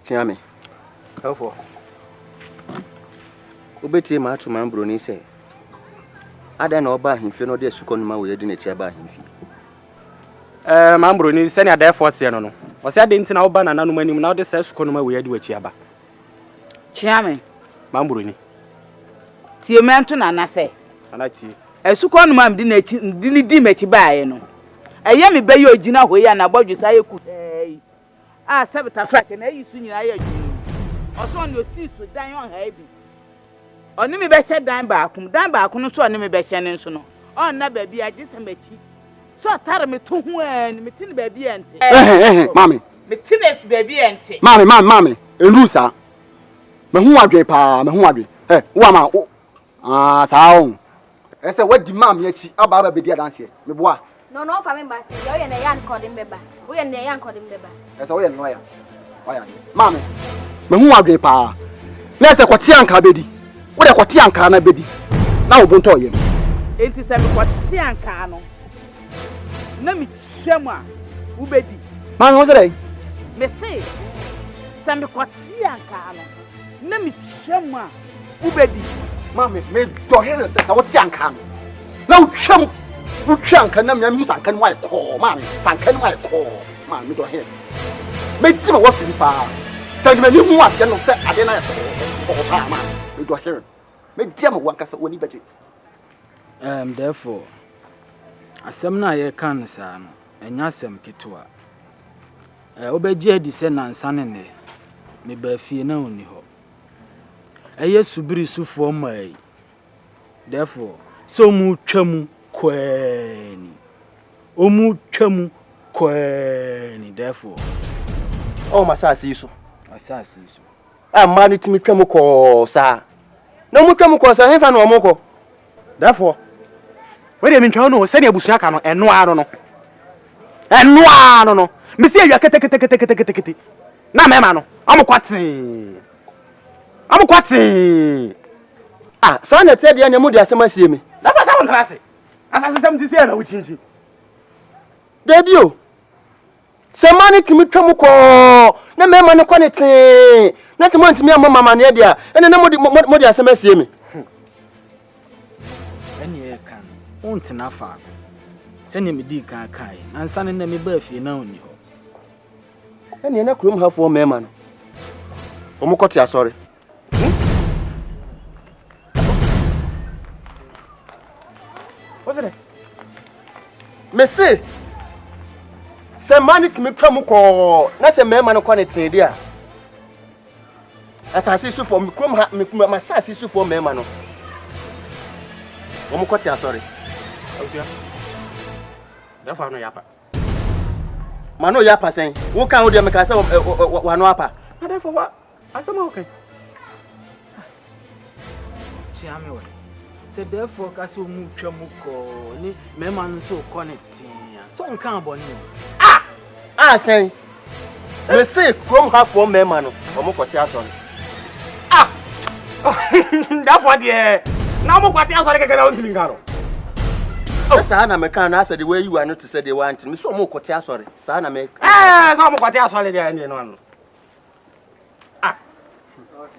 Chiame. How for? Ubeti ma atu mambro ni se. Ada na oba ahimfe no de suko no ma we yedi na chi aba ahimfe. Mambro ni se na da force ye no no. O se ade ntina oba na nanu anim na o de se suko no ma we yedi wa chi aba. Chiame. Mambro ni. Tie mento na na se. Ana tie. Suko no ma di mechi baaye no. Eye me be ye ogina hoyi na bodwusa ye ku. Sebita frak na yi su nyina ye adwuma. Oso on oti su dan on ha bi. Oni me be hye dan ba akum no so oni me be hye ne nso no. On na ba bi agi se machi. So tare me to hu ani me tin ba bi ente. Mami. Me tin ba bi ente. Mami. Enrusa. Me hu adwe pa, me hu adwe. Wo ma sao. Ese wadi mami achi aba be dia dance me boa. No, for me, Bassy. You are a young cording beba. We are a young cording beba. As a way and lawyer. Mammy, Mahua Grepa. Let's a quatianca bedi. What a quatianca bedi. Now, Bontoy. It is a quatiancano. Nami Shema, Ubedi. Man, what's it? Me say, Sammy quatiancano. Nami Shema, Ubedi. Mammy, made your hair says I was yankan. No chum. Chunk and them Sankan white call, man. Sankan white call, man. You don't hear. Make Tim was in power. Send me new ones, and say, I didn't have man. You don't hear. Make Jim work as a winning budget. Therefore, Asamna ye can san, and Yasem Kitua. Obeje descend sanene, me be fear no ni ho. A yes subri su for my. Therefore, so mu chamu. Kweni omu twam kweni therefore masasi iso mani timi twam ko sa na mu twam ko sa hefa na omoko therefore we dey mentwa no se na abusua ka no eno aro no me se awia kete na mema no amokwati sa na te de na mu de asema sie me na fa sa won trase Asante samti se na wuchinchi. Debio. Se mani timi twam ko na mema no ko ne te. Na se mo ntimi am mama na dia. Ene na mo dia asema sie me. Eni e kan. Ontina fa. Se ne me di kan kai. Ansa ne na me ba fie na oni ho. Ene na krom hafo mema no. Omokote asori. What's it? Messi. Se mani timi twam ko na se mema no ko ne te dia. Asasi su for mikrom ha mikuma masasi su for mema no. Omokote asori. Okay. Dafa no yapa. Mano yapa sen. Wo kan wo de meka se wa no apa. Na dafa wa. Asoma okay. Chiame we. Se therefore kasi omu twam ko ni mema nso connecting. So nkan aboni. Sen. Me say krom half for mema no. Omokote asori. Dafa de. Na omokote asori kekere on timi ngaro. Sa na me kan na say the way you are not to say they want me so omokote asori. Sa na me. So omokote asori de ni no.